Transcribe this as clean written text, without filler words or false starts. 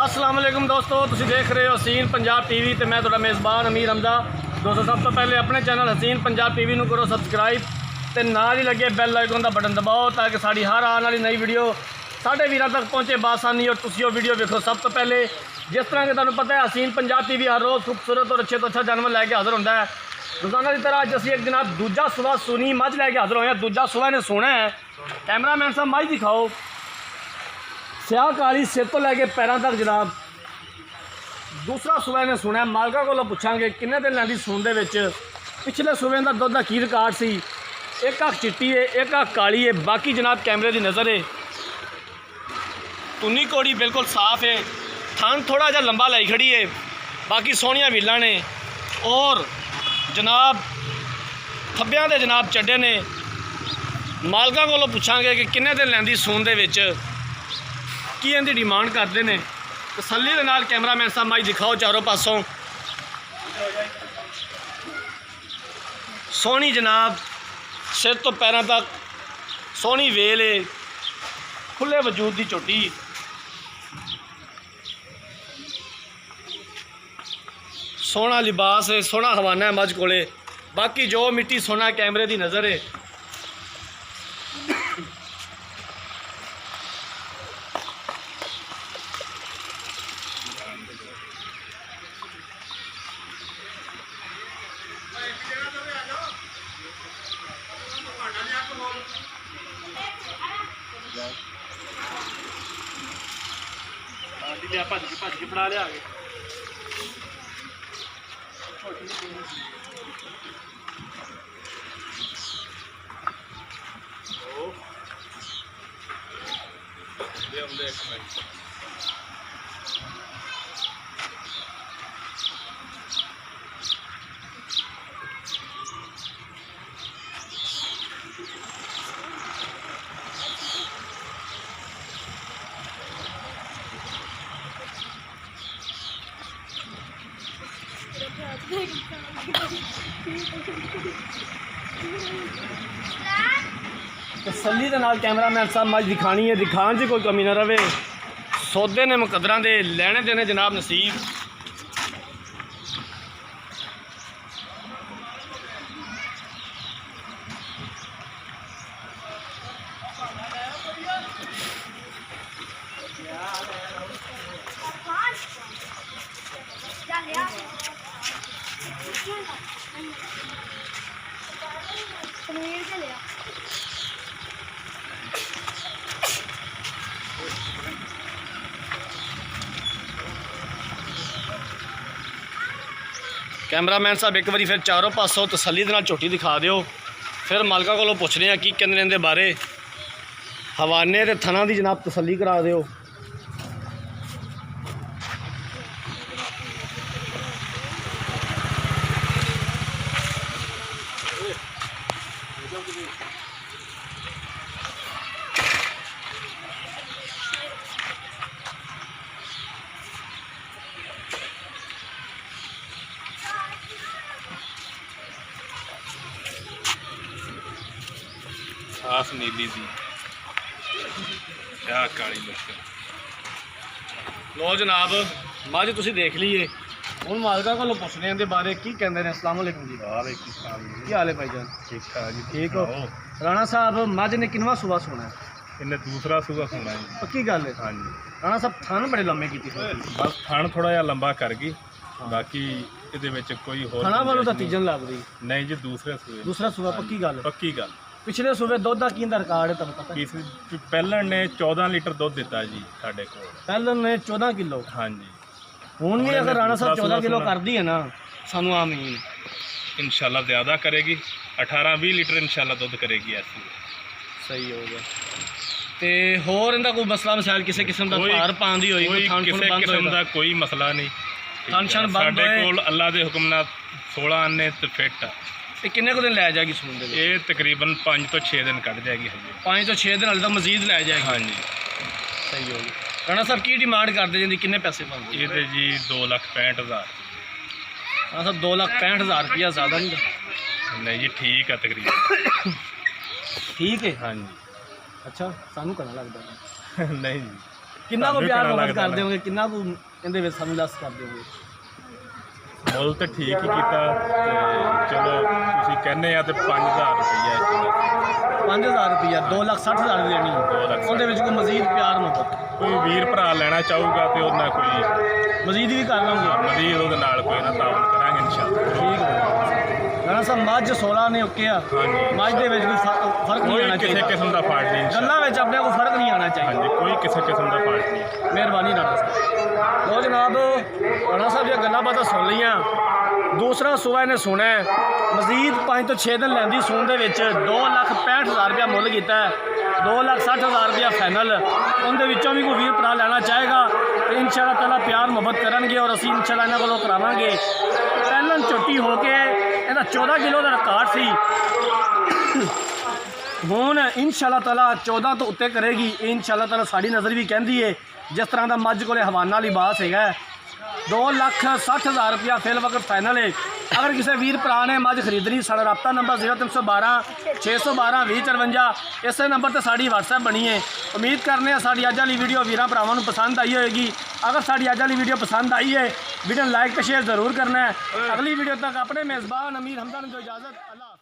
अस्सलाम वालेकुम दोस्तों, तुसीं देख रहे हो हसीन पंजाब टीवी ते मैं तुहाडा मेज़बान अमीर हमजा। दोस्तों सब तो पहले अपने चैनल हसीन पंजाब टीवी नूं करो सबसक्राइब ते नाल ही लगे बैल आइकन का बटन दबाओ ताकि साड़ी हर आने वाली नई वीडियो साढ़े वीरां तक पहुँचे बासानी और तुसीं वो वीडियो वेखो सब तो पहले। जिस तरह कि तुहानूं पता है हसीन पंजाब टीवी हर रोज़ खूबसूरत और अच्छे तो अच्छा जानवर लैके हाज़र होंदा है। रोज़ाना की तरह अज असीं एक जनाब दूजा सुबह सुनी मझ लैके हाज़र होए हैं। दूजा सुबह ने सोना है। कैमरामैन साहब मझ दिखाओ। स्याह काली सिर तो लैके पैरों तक जनाब। दूसरा सूबे ने सुना मालका को पुछांगे किन्ने दिन लैंदी सून दे विच। पिछले सूबे का दुध का की रिकॉर्ड सी। एक अख चिट्टी है, एक अख काली है, बाकी जनाब कैमरे की नज़र है। तुनी कोड़ी बिल्कुल साफ है। थान थोड़ा जा लंबा लाई खड़ी है, बाकी सोहनिया वीलां ने और जनाब थब्बियां दे जनाब चड्डे ने। मालका को पुछांगे कि किन्ने दिन लैंदी सून दे विच, की इनकी डिमांड करते हैं। तसल्ली दे नाल कैमरामैन साहब माई दिखाओ चारों पासों। सोहनी जनाब सिर तो पैरों तक सोहनी वेल है, खुले वजूद की झोटी। सोहना लिबास है, सोहना हवाना है मझ कोले। बाकी जो मिट्टी सोना कैमरे की नज़र है। भज के फड़ा लिया तसल्ली दे नाल कैमरामैन साहब मझ दिखानी है, दिखाने से कोई कमी ना रहे। सौदे ने मुकदरां दे लैने देने जनाब नसीब। कैमरामैन साहब एक बारी फिर चारों पासों तसल्ली दे नाल झोटी दिखा दिओ। फिर मालका को पुछने की कहते इहदे बारे। हवाने ते थना की जनाब तसल्ली करा दिओ। साफ नीली सी क्या काली लक्ष्य। लो जनाब मझ तुसीं देख लीए। हुण मालका को पुछने इहदे बारे की कहंदे ने। अस्सलाम वालेकुम जी। की हाल है भाईजान? ठीक ठाक जी। ठीक हो? राणा साहब मझ ने किनवा सूबा सोना है? इन्हें दूसरा सूबा सोना है। पक्की गल है? हाँ जी। राणा साहब थान बड़े लम्बे की बस थान थोड़ा जिहा लंबा कर गई, बाकी इहदे विच कोई होर थाना वालों दा तीजन लग रही नहीं जी। दूसरे सूबे दूसरा सूबा पक्की गल। पक्की गल। पिछले सूबे दुध का की रिकॉर्ड है तुहानूं पता? पहलन ने 14 लीटर दुध दिता जी साढ़े को। पहलन ने 14 किलो। हाँ जी। हुण भी अगर राणा साहब 14 किलो कर दी है ना सानू आमीन। इंशाल्लाह ज़्यादा करेगी, 18-20 लीटर इंशाल्लाह दुध करेगी ऐसी। सही हो गया। ते होर इहदा कोई मसला मसाइल किसी किस्म का भार पाउंदी होई कोई थान किसी किस्म का कोई मसला नहीं। थान शान बंद होए साडे कोल अल्लाह दे हुक्म नाल 16 आने ते फिट। ते किन्ने को दिन लै जाएगी सून दे? ये तकरीबन 5 तो 6 दिन कट जाएगी। हजे 5 तो 6 दिन हल्ले तक मजीद लै जाएगी। हाँ जी। सही हो गई। राणा साहब की डिमांड करते जी, किन्ने पैसे पाते? ये जी 2,65,000। हाँ साहब 2,65,000 रुपया ज़्यादा नहीं? नहीं जी ठीक है तकरीबन। ठीक है। हाँ जी। अच्छा सानू कहना लगता है नहीं जी ਕਿੰਨਾ ਕੁ ਤੁਹਾਨੂੰ ਪਿਆਰ ਕਿਹੜਾ ਮੁਹੱਬਤ ਲੱਗਦਾ ਕਰਦੇ ਹੋਗੇ, ਕਿੰਨਾ ਕੁ ਇਹਦੇ ਵਿੱਚ ਸਾਨੂੰ ਦੱਸ ਕਰਦੇ ਹੋਗੇ? ਮੁੱਲ ਤੇ ਠੀਕ ਹੀ ਕੀਤਾ ਤੇ ਚਲੋ ਤੁਸੀਂ ਕਹਿੰਦੇ ਆ ਤੇ 5000 ਰੁਪਈਆ 5000 ਰੁਪਈਆ 2,60,000 ਦੀ ਲੈਣੀ, 2,60,000 ਉਹਦੇ ਵਿੱਚ ਕੋਈ ਮਜ਼ੀਦ ਪਿਆਰ ਮੁਹੱਬਤ ਕੋਈ ਵੀਰ ਭਰਾ ਲੈਣਾ ਚਾਹੂਗਾ ਤੇ ਉਹਨਾਂ ਕੋਈ ਮਜ਼ੀਦ ਵੀ ਕਰ ਲਾਂਗੇ। ਮਜ਼ੀਦ ਉਹਦੇ ਨਾਲ ਕੋਈ ਨਾ ਤਾਵਨ ਕਰਾਂਗੇ ਇਨਸ਼ਾਅੱਲਾ। ਠੀਕ ਹੈ ਰਾਣਾ ਸਾਹਿਬ, ਮੱਝ 16 ਨੇ ਓਕੇ ਆ, ਹਾਂਜੀ ਮੱਝ ਦੇ ਵਿੱਚ ਕੋਈ ਫਰਕ ਨਹੀਂ ਆਉਣਾ ਕੋਈ ਕਿਸੇ ਚਾਹੀਦਾ, ਕਿਸਮ ਦਾ ਫਾਲਟ ਨਹੀਂ ਇਨਸ਼ਾਅੱਲਾ। ਗੱਲਾਂ ਵਿੱਚ ਆਪਣੇ ਕੋਲ ਫਰਕ ਨਹੀਂ ਆਉਣਾ ਚਾਹੀਦਾ। ਹਾਂਜੀ ਕੋਈ ਕਿਸੇ ਕਿਸਮ ਦਾ ਫਾਲਟ ਨਹੀਂ। ਮਿਹਰਬਾਨੀ ਰਾਣਾ ਸਾਹਿਬ। ਲੋ ਜਨਾਬ, ਰਾਣਾ ਸਾਹਿਬ ਦੀਆਂ ਗੱਲਾਂ ਬਾਤਾਂ ਸੁਣ ਲਈਆਂ। ਦੂਸਰਾ ਸੂਆ ਇਹਨੇ ਸੁਣਾ ਮਜ਼ੀਦ 5 ਤੋਂ 6 ਦਿਨ ਲੈਂਦੀ ਸੂਣ ਦੇ ਵਿੱਚ 2,65,000 ਰੁਪਇਆ ਮੁੱਲ ਕੀਤਾ ਹੈ, 2,60,000 ਰੁਪਇਆ ਫਾਈਨਲ। ਉਹਦੇ ਵਿੱਚੋਂ ਵੀ ਕੋਈ ਵੀਰ ਭਰਾ ਲੈਣਾ ਚਾਹੇਗਾ ਤੇ ਇਨਸ਼ਾਅੱਲਾ ਤਾਲਾ ਪਿਆਰ ਮੁਹੱਬਤ ਕਰਨਗੇ ਔਰ ਅਸੀਂ ਇਨਸ਼ਾਅੱਲਾ ਇਹਨਾਂ ਕੋਲੋਂ ਕਰਾਵਾਂਗੇ। ਪਹਿਲਾਂ ਝੋਟੀ ਹੋ ਕੇ ਇਹਦਾ 14 ਕਿਲੋ ਦਾ ਰਿਕਾਰਡ ਸੀ, ਹੁਣ ਇਨਸ਼ਾਅੱਲਾ ਤਾਲਾ 14 ਤੋਂ ਉੱਤੇ ਕਰੇਗੀ। ਇਨਸ਼ਾਅੱਲਾ ਤਾਲਾ ਸਾਡੀ ਨਜ਼ਰ ਵੀ ਕਹਿੰਦੀ ਹੈ ਜਿਸ ਤਰ੍ਹਾਂ ਦਾ ਮੱਝ ਕੋਲੇ ਹਵਾਨਾ ਲਿਬਾਸ ਹੈਗਾ। 2,60,000 ਰੁਪਇਆ ਫਿਲ ਵਕਤ ਫਾਈਨਲ ਹੈ। ਅਗਰ ਕਿਸੇ ਵੀਰ ਭਰਾ ਨੇ ਮੱਝ ਖਰੀਦਣੀ, ਸਾਡਾ ਰਾਬਤਾ ਨੰਬਰ 0312 612 2054, ਇਸੇ ਨੰਬਰ ਤੇ ਸਾਡੀ WhatsApp ਬਣੀ ਹੈ। ਉਮੀਦ ਕਰਨੇ ਆ ਸਾਡੀ ਅੱਜ ਵਾਲੀ ਵੀਡੀਓ ਵੀਰਾਂ ਭਰਾਵਾਂ ਨੂੰ ਪਸੰਦ ਆਈ ਹੋਏਗੀ। ਅਗਰ ਸਾਡੀ ਅੱਜ ਵਾਲੀ ਵੀਡੀਓ ਪਸੰਦ ਆਈ ਹੈ, ਵੀਡੀਓ ਨੂੰ ਲਾਈਕ ਤੇ ਸ਼ੇਅਰ ਜ਼ਰੂਰ ਕਰਨਾ ਹੈ। ਅਗਲੀ ਵੀਡੀਓ ਤੱਕ ਆਪਣੇ ਮੇਜ਼ਬਾਨ ਅਮੀਰ ਹਮਜ਼ਾ ਨੂੰ ਦਿਓ ਇਜਾਜ਼ਤ। ਅੱਲਾ